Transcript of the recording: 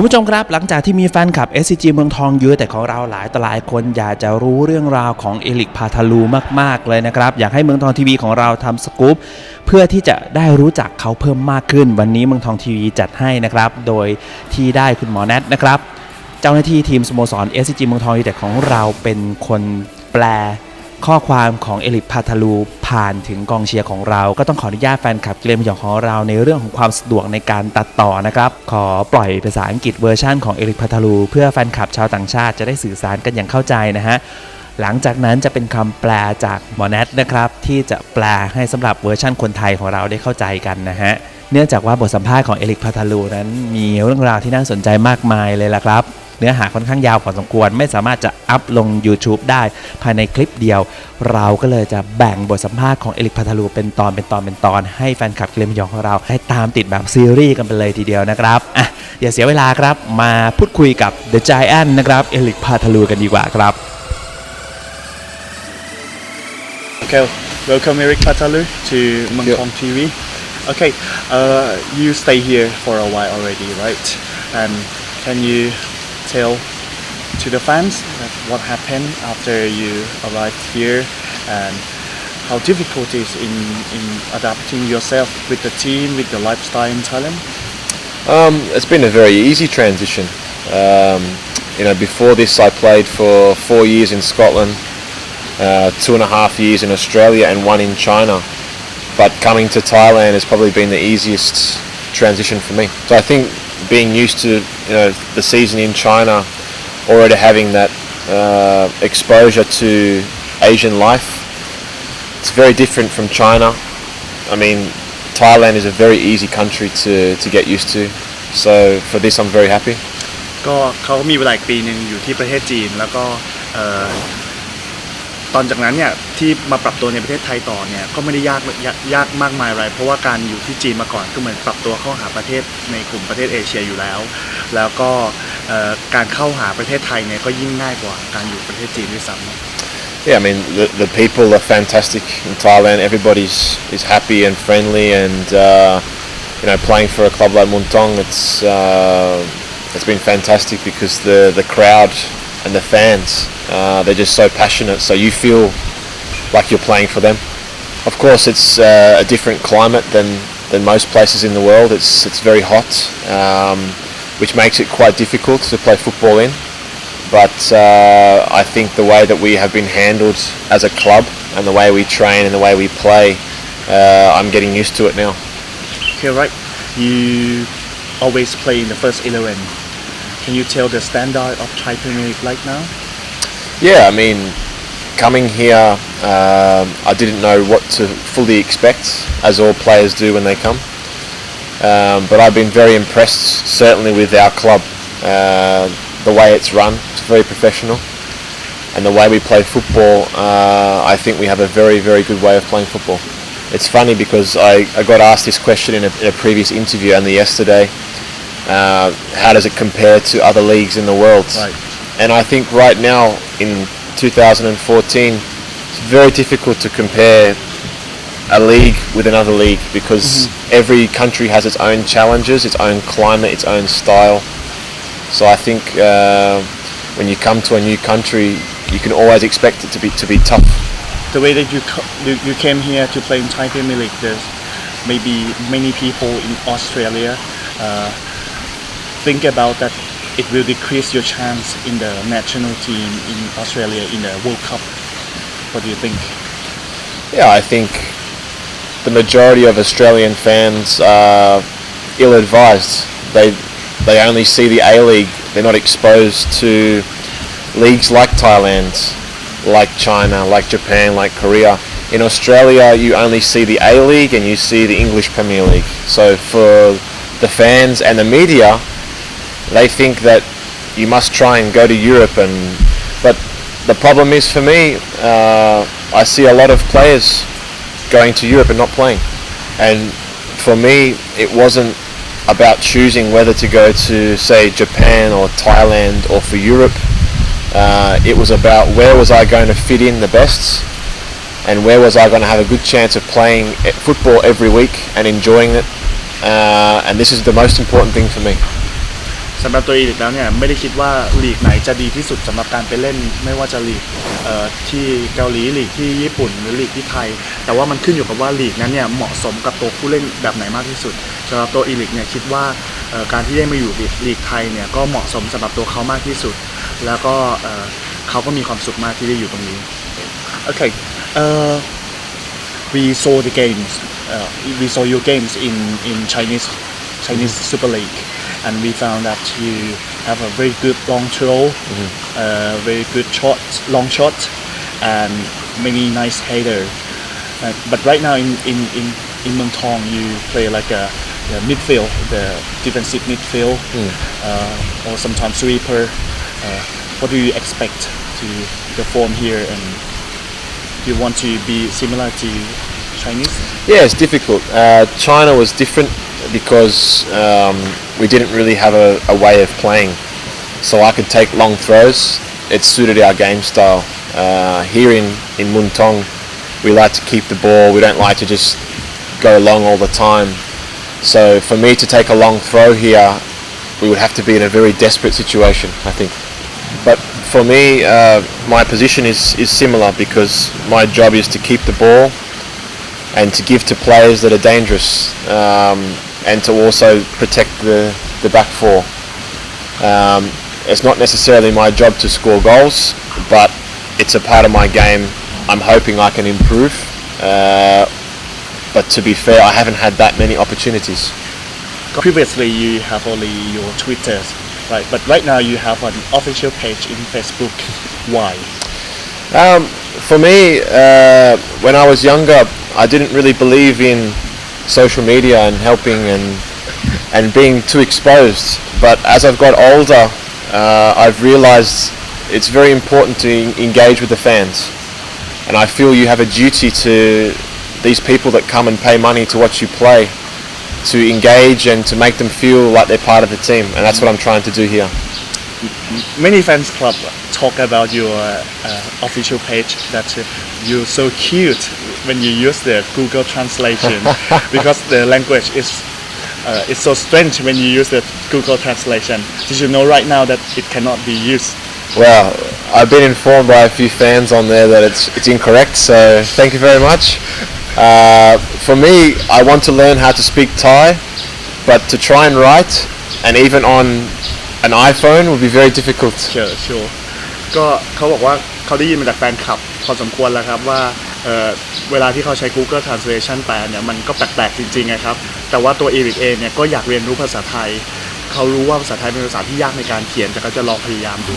คุณผู้ชมครับหลังจากที่มีแฟนคลับ SCG เมืองทองเยอะแต่ของเราหลายต่อหลายคนอยากจะรู้เรื่องราวของเอริก พาทาลูมากๆเลยนะครับอยากให้เมืองทองทีวีของเราทำสกู๊ปเพื่อที่จะได้รู้จักเขาเพิ่มมากขึ้นวันนี้เมืองทองทีวีจัดให้นะครับโดยที่ได้คุณหมอแนทนะครับเจ้าหน้าที่ทีมสโมสร SCG เมืองทองแต่ของเราเป็นคนแปลข้อความของเอริก พาทาลูผ่านถึงกองเชียร์ของเราก็ต้องขออนุญาตแฟนคลับเกมหยองของเราในเรื่องของความสะดวกในการตัดต่อนะครับขอปล่อยภาษาอังกฤษเวอร์ชันของเอริก พาทาลูเพื่อแฟนคลับชาวต่างชาติจะได้สื่อสารกันอย่างเข้าใจนะฮะหลังจากนั้นจะเป็นคำแปลจากหมอแนทนะครับที่จะแปลให้สำหรับเวอร์ชันคนไทยของเราได้เข้าใจกันนะฮะเนื่องจากว่าบทสัมภาษณ์ของเอริก พาทาลูนั้นมีเรื่องราวที่น่าสนใจมากมายเลยล่ะครับเนื้อหาค่อนข้างยาวพอสมควรไม่สามารถจะอัพลง YouTube ได้ภายในคลิปเดียวเราก็เลยจะแบ่งบทสัมภาษณ์ของเอริก พาทาลูเป็นตอนให้แฟนคลับเกมยองของเราได้ตามติดแบบซีรีส์กันไปเลยทีเดียวนะครับอย่าเสียเวลาครับมาพูดคุยกับ The Giant นะครับเอริก พาทาลูกันดีกว่าครับ Okay, welcome Erik Paartaiu to Mek Thong TV. Okay, you stay here for a while already, right? And can you tell to the fans what happened after you arrived here and how difficult it is in adapting yourself with the team, with the lifestyle in Thailand? It's been a very easy transition. Before this I played for 4 years in Scotland, 2.5 years in Australia and 1 in China. But coming to Thailand has probably been the easiest transition for me. So I think being used to the season in China, already having that exposure to Asian life, it's very different from China. I mean, Thailand is a very easy country to get used to. So for this I'm very happy. ก็เขามีเวลาอีกปีนึงอยู่ที่ประเทศจีนแล้วก็ตอนจากนั้นเนี่ยที่มาปรับตัวในประเทศไทยต่อเนี่ยก็ไม่ได้ยากมากมายอะไรเพราะว่าการอยู่ที่จีนมาก่อนก็เหมือนปรับตัวเข้าหาประเทศในกลุ่มประเทศเอเชียอยู่แล้วก็การเข้าหาประเทศไทยเนี่ยก็ยิ่งง่ายกว่าการอยู่ประเทศจีนด้วยซ้ำ Yeah, I mean the people are fantastic in Thailand. Everybody is happy and friendly, and playing for a club like Mek Thong, it's been fantastic because the crowd and the fans, they're just so passionate. So you feel like you're playing for them. Of course, it's a different climate than most places in the world. It's very hot, which makes it quite difficult to play football in. But I think the way that we have been handled as a club and the way we train and the way we play, I'm getting used to it now. Okay, right. You always play in the first 11. Can you tell the standard of Thai Premier League right now? Yeah, I mean, coming here, I didn't know what to fully expect, as all players do when they come. But I've been very impressed, certainly with our club. The way it's run, it's very professional, and the way we play football, I think we have a very, very good way of playing football. It's funny because I got asked this question in a previous interview only yesterday. How does it compare to other leagues in the world? Right. And I think right now in 2014, it's very difficult to compare a league with another league because every country has its own challenges, its own climate, its own style. So I think when you come to a new country, you can always expect it to be tough. The way that you came here to play in Thai Premier League, there's maybe many people in Australia think about that it will decrease your chance in the national team in Australia in the World Cup. What do you think? Yeah, I think the majority of Australian fans are ill-advised. They only see the A-League. They're not exposed to leagues like Thailand, like China, like Japan, like Korea. In Australia, you only see the A-League and you see the English Premier League. So for the fans and the media, they think that you must try and go to Europe. But the problem is for me, I see a lot of players going to Europe and not playing. And for me, it wasn't about choosing whether to go to, say, Japan or Thailand or for Europe. It was about where was I going to fit in the best and where was I going to have a good chance of playing football every week and enjoying it. And this is the most important thing for me. สำหรับตัวเองแล้วเนี่ยไม่ได้คิดว่าลีกไหนจะดีที่สุดสำหรับการไปเล่นไม่ว่าจะลีกที่เกาหลีลีกที่ญี่ปุ่นหรือลีกที่ไทยแต่ว่ามันขึ้นอยู่กับว่าลีกนั้นเนี่ยเหมาะสมกับตัวผู้เล่นแบบไหนมากที่สุดสำหรับตัวอีลิกเนี่ยคิดว่าการที่ได้มาอยู่ลีกไทยเนี่ยก็เหมาะสมสำหรับตัวเขามากที่สุดแล้วก็เขาก็มีความสุขมากที่ได้อยู่ตรงนี้ Okay we saw the games we saw your games in Chinese Super League and we found that you have a very good long throw, very good shot, long shot, and many nice header. But right now in Muang Thong, you play like a midfield, the defensive midfield, or sometimes sweeper. What do you expect to perform here, and do you want to be similar to Chinese? Yeah, it's difficult. China was different because we didn't really have a way of playing, so I could take long throws. It suited our game style. Here in Muang Thong, we like to keep the ball. We don't like to just go long all the time. So for me to take a long throw here, we would have to be in a very desperate situation, I think. But for me, my position is similar because my job is to keep the ball and to give to players that are dangerous, and to also protect the back four. It's not necessarily my job to score goals, but it's a part of my game. I'm hoping I can improve, but to be fair, I haven't had that many opportunities. Previously, you have only your Twitter, right? But right now, you have an official page in Facebook. Why? For me, when I was younger, I didn't really believe in social media and helping and being too exposed. But as I've got older, I've realized it's very important to engage with the fans. And I feel you have a duty to these people that come and pay money to watch you play, to engage and to make them feel like they're part of the team. And that's what I'm trying to do here. Many fans club talk about your official page that you're so cute when you use the Google translation because the language is so strange when you use the Google translation. Did you know right now that it cannot be used? Well, I've been informed by a few fans on there that it's incorrect, so thank you very much. For me, I want to learn how to speak Thai, but to try and write, and even on an iPhone would be very difficult. Sure. ก็เขาบอกว่าเขาได้ยินมาจากแฟนคลับพอสมควรแล้วครับว่าเวลาที่เขาใช้ Google Translation แปลเนี่ยมันก็แปลกๆจริงๆนะครับแต่ว่าตัวเอริกเองเนี่ยก็อยากเรียนรู้ภาษาไทยเขารู้ว่าภาษาไทยเป็นภาษาที่ยากในการเขียนแต่ก็จะลองพยายามดู